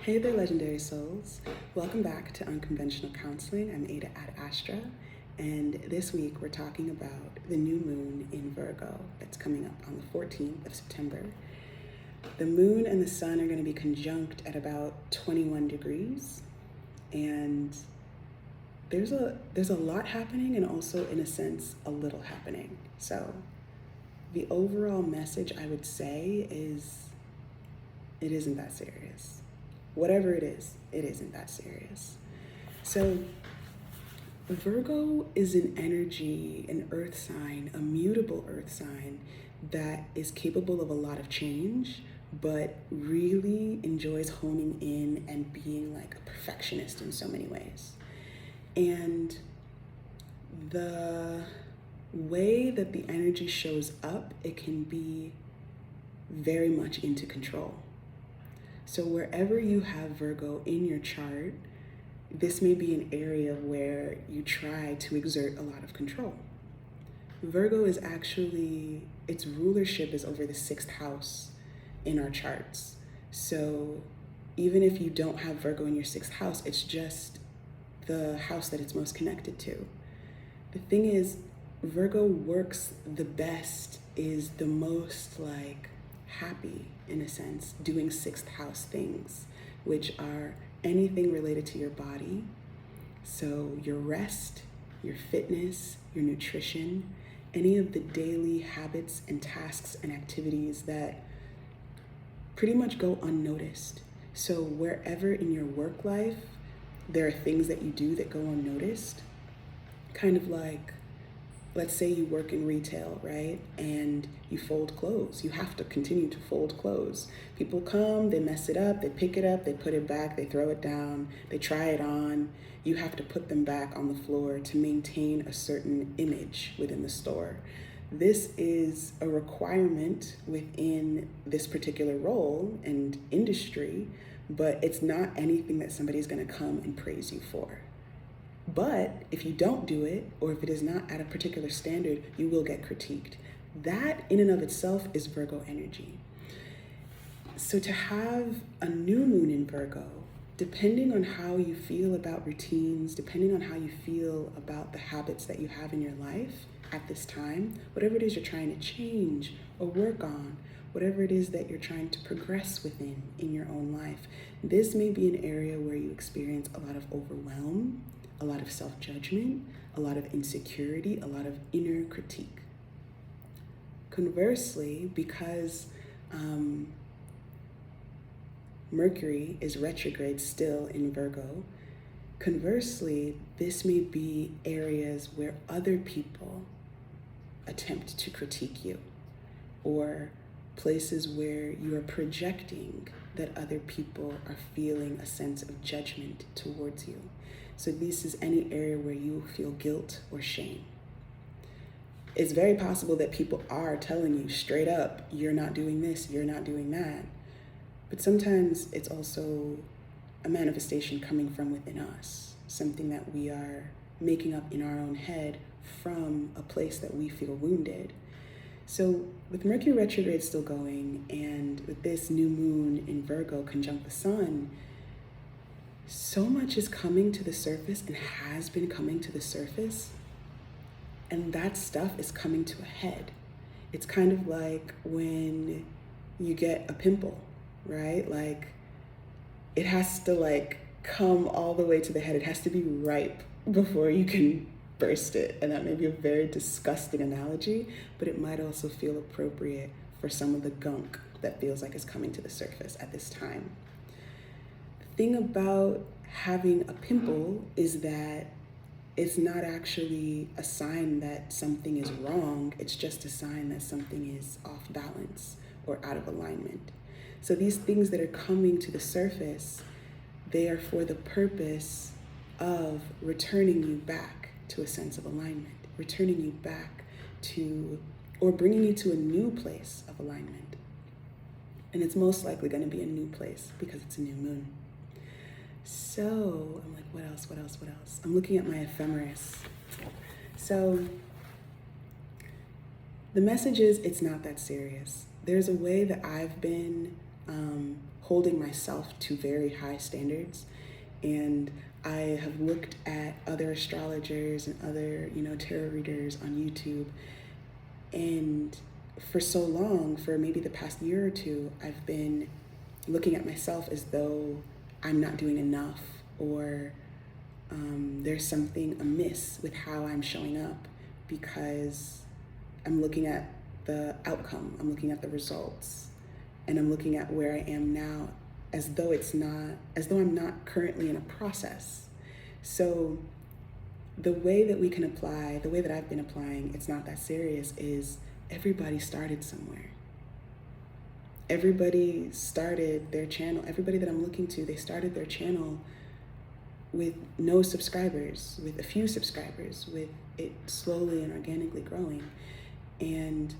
Hey there, legendary souls. Welcome back to Unconventional Counseling. I'm Ada at Astro, and this week we're talking about the new moon in Virgo that's coming up on the 14th of September. The moon and the sun are going to be conjunct at about 21 degrees, and there's a lot happening and also, in a sense, a little happening. So the overall message I would say is it isn't that serious. Whatever it isn't that serious. So Virgo is an energy, an earth sign, a mutable earth sign that is capable of a lot of change, but really enjoys honing in and being like a perfectionist in so many ways. And the way that the energy shows up, it can be very much into control. So wherever you have Virgo in your chart, this may be an area where you try to exert a lot of control. Virgo is actually, its rulership is over the 6th house in our charts. So even if you don't have Virgo in your 6th house, it's just the house that it's most connected to. The thing is, Virgo works the best, is the most like happy, in a sense, doing 6th house things, which are anything related to your body. So your rest, your fitness, your nutrition, any of the daily habits and tasks and activities that pretty much go unnoticed. So wherever in your work life there are things that you do that go unnoticed, kind of like, let's say you work in retail, right? And you fold clothes. You have to continue to fold clothes. People come, they mess it up, they pick it up, they put it back, they throw it down, they try it on. You have to put them back on the floor to maintain a certain image within the store. This is a requirement within this particular role and industry, but it's not anything that somebody's gonna come and praise you for. But if you don't do it, or if it is not at a particular standard, you will get critiqued. That in and of itself is Virgo energy. So to have a new moon in Virgo, depending on how you feel about routines, depending on how you feel about the habits that you have in your life at this time, whatever it is you're trying to change or work on, whatever it is that you're trying to progress within in your own life, this may be an area where you experience a lot of overwhelm, a lot of self-judgment, a lot of insecurity, a lot of inner critique. Conversely, because Mercury is retrograde still in Virgo, conversely, this may be areas where other people attempt to critique you, or places where you are projecting that other people are feeling a sense of judgment towards you. So this is any area where you feel guilt or shame. It's very possible that people are telling you straight up, you're not doing this, you're not doing that. But sometimes it's also a manifestation coming from within us, something that we are making up in our own head from a place that we feel wounded. So with Mercury retrograde still going, and with this new moon in Virgo conjunct the sun, so much is coming to the surface and has been coming to the surface, and that stuff is coming to a head. It's kind of like when you get a pimple, right? Like it has to like come all the way to the head. It has to be ripe before you can burst it. And that may be a very disgusting analogy, but it might also feel appropriate for some of the gunk that feels like is coming to the surface at this time. The thing about having a pimple is that it's not actually a sign that something is wrong. It's just a sign that something is off balance or out of alignment. So these things that are coming to the surface, they are for the purpose of returning you back to a sense of alignment, returning you back to, or bringing you to a new place of alignment. And it's most likely going to be a new place because it's a new moon. So I'm like, what else? I'm looking at my ephemeris. So the message is, it's not that serious. There's a way that I've been holding myself to very high standards. And I have looked at other astrologers and other, tarot readers on YouTube. And for so long, for maybe the past year or two, I've been looking at myself as though I'm not doing enough, or there's something amiss with how I'm showing up, because I'm looking at the outcome, I'm looking at the results, and I'm looking at where I am now as though I'm not currently in a process. So the way that we can apply, the way that I've been applying, it's not that serious, is everybody started somewhere. Everybody started their channel. Everybody that I'm looking to, they started their channel with no subscribers, with a few subscribers, with it slowly and organically growing, and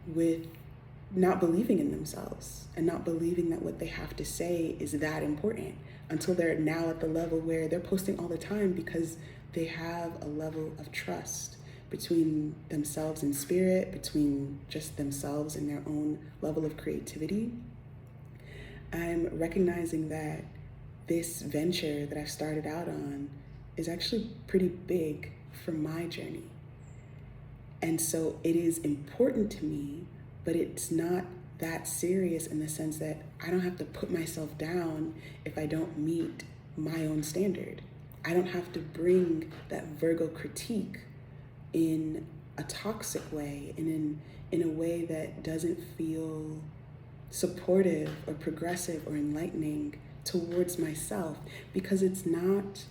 with not believing in themselves and not believing that what they have to say is that important, until they're now at the level where they're posting all the time because they have a level of trust between themselves and spirit, between just themselves and their own level of creativity. I'm recognizing that this venture that I've started out on is actually pretty big for my journey. And so it is important to me, but it's not that serious in the sense that I don't have to put myself down if I don't meet my own standard. I don't have to bring that Virgo critique in a toxic way, and in a way that doesn't feel supportive or progressive or enlightening towards myself, because it's not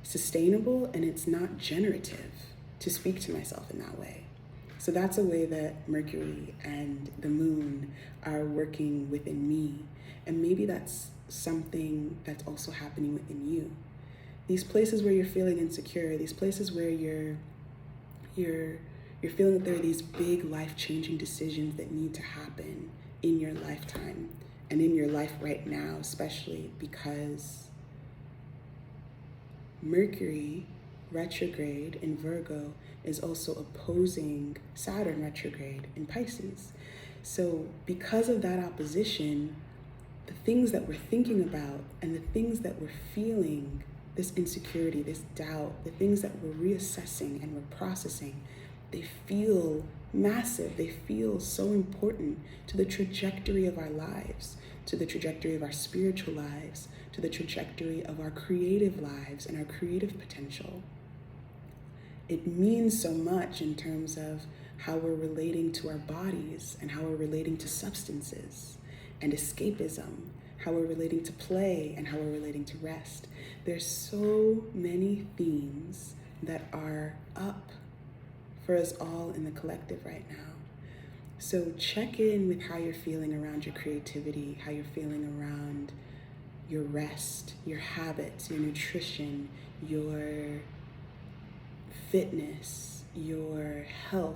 sustainable and it's not generative to speak to myself in that way. So that's a way that Mercury and the moon are working within me. And maybe that's something that's also happening within you. These places where you're feeling insecure, these places where you're feeling that there are these big life-changing decisions that need to happen in your lifetime and in your life right now, especially because Mercury retrograde in Virgo is also opposing Saturn retrograde in Pisces. So because of that opposition, the things that we're thinking about and the things that we're feeling, this insecurity, this doubt, the things that we're reassessing and we're processing, they feel massive. They feel so important to the trajectory of our lives, to the trajectory of our spiritual lives, to the trajectory of our creative lives and our creative potential. It means so much in terms of how we're relating to our bodies and how we're relating to substances and escapism, how we're relating to play and how we're relating to rest. There's so many themes that are up for us all in the collective right now. So check in with how you're feeling around your creativity, how you're feeling around your rest, your habits, your nutrition, your fitness, your health,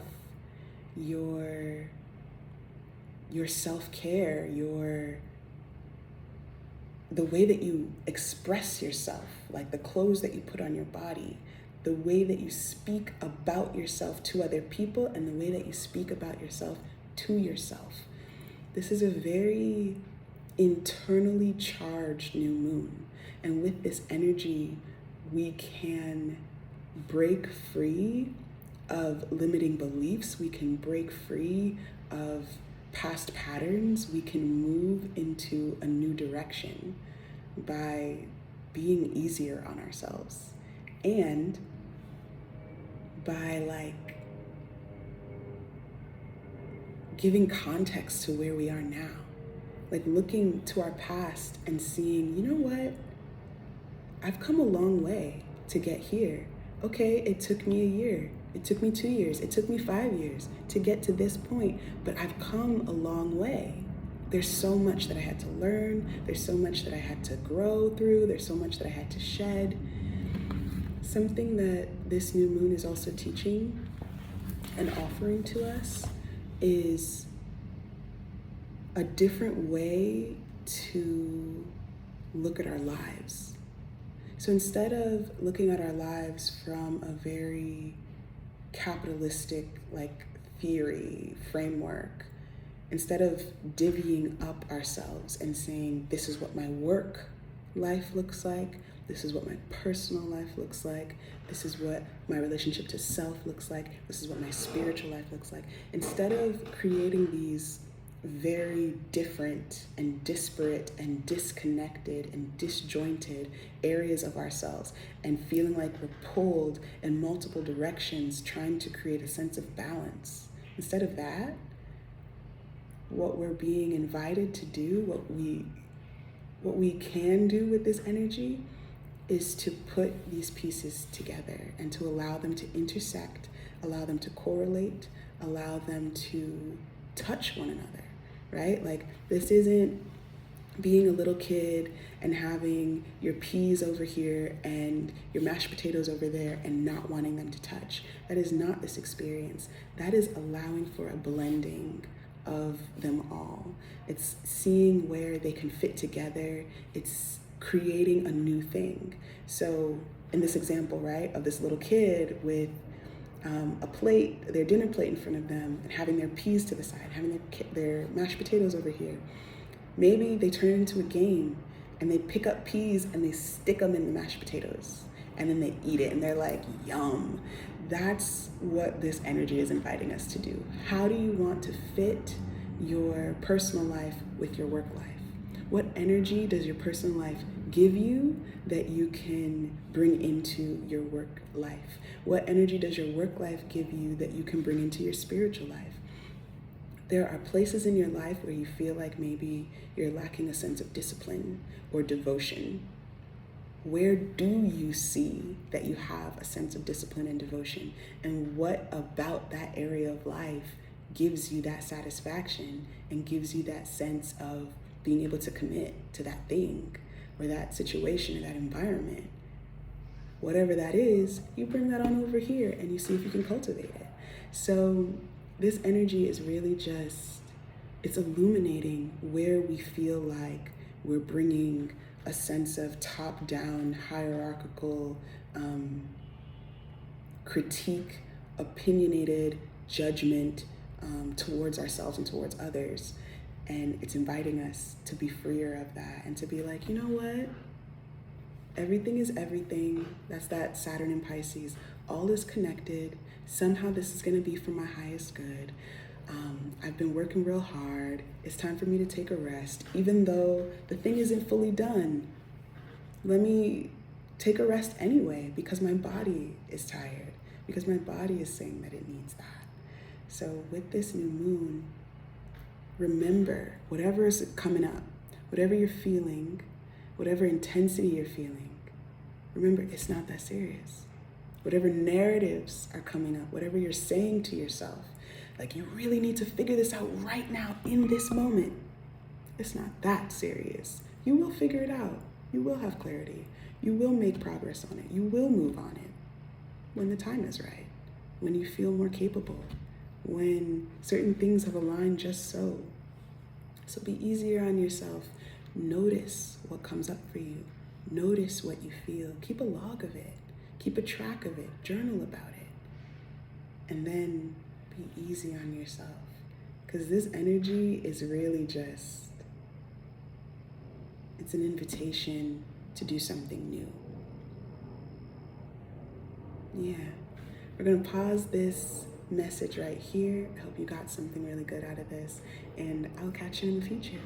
your self-care, the way that you express yourself, like the clothes that you put on your body, the way that you speak about yourself to other people, and the way that you speak about yourself to yourself. This is a very internally charged new moon. And with this energy, we can break free of limiting beliefs. We can break free of past patterns. We can move into a new direction by being easier on ourselves and by giving context to where we are now, looking to our past and seeing, you know what, I've come a long way to get here. Okay, it took me a year, it took me 2 years, it took me 5 years to get to this point, but I've come a long way. There's so much that I had to learn, there's so much that I had to grow through, there's so much that I had to shed. Something that this new moon is also teaching and offering to us is a different way to look at our lives. So instead of looking at our lives from a very capitalistic theory framework, instead of divvying up ourselves and saying, this is what my work life looks like, this is what my personal life looks like, this is what my relationship to self looks like, this is what my spiritual life looks like. Instead of creating these very different and disparate and disconnected and disjointed areas of ourselves and feeling like we're pulled in multiple directions trying to create a sense of balance, instead of that, what we're being invited to do, what we can do with this energy is to put these pieces together and to allow them to intersect, allow them to correlate, allow them to touch one another, right? Like, this isn't being a little kid and having your peas over here and your mashed potatoes over there and not wanting them to touch. That is not this experience. That is allowing for a blending of them all. It's seeing where they can fit together. It's creating a new thing. So in this example, right, of this little kid with a plate, their dinner plate in front of them, and having their peas to the side, having their mashed potatoes over here, maybe they turn it into a game and they pick up peas and they stick them in the mashed potatoes and then they eat it and they're like, yum. That's what this energy is inviting us to do. How do you want to fit your personal life with your work life? What energy does your personal life give you that you can bring into your work life? What energy does your work life give you that you can bring into your spiritual life? There are places in your life where you feel like maybe you're lacking a sense of discipline or devotion. Where do you see that you have a sense of discipline and devotion? And what about that area of life gives you that satisfaction and gives you that sense of being able to commit to that thing or that situation or that environment? Whatever that is, you bring that on over here and you see if you can cultivate it. So this energy is really just, it's illuminating where we feel like we're bringing a sense of top-down, hierarchical, critique, opinionated judgment towards ourselves and towards others. And it's inviting us to be freer of that and to be like, you know what? Everything is everything. That's that Saturn in Pisces. All is connected. Somehow this is going to be for my highest good. I've been working real hard. It's time for me to take a rest. Even though the thing isn't fully done, let me take a rest anyway because my body is tired, because my body is saying that it needs that. So with this new moon, remember, whatever is coming up, whatever you're feeling, whatever intensity you're feeling, remember, it's not that serious. Whatever narratives are coming up, whatever you're saying to yourself, like you really need to figure this out right now in this moment, it's not that serious. You will figure it out. You will have clarity. You will make progress on it. You will move on it when the time is right, when you feel more capable, when certain things have aligned just so. So be easier on yourself. Notice what comes up for you. Notice what you feel. Keep a log of it. Keep a track of it. Journal about it. And then be easy on yourself. Because this energy is really just, it's an invitation to do something new. Yeah. We're going to pause this message right here. I hope you got something really good out of this. And I'll catch you in the future.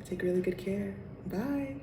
Take really good care. Bye.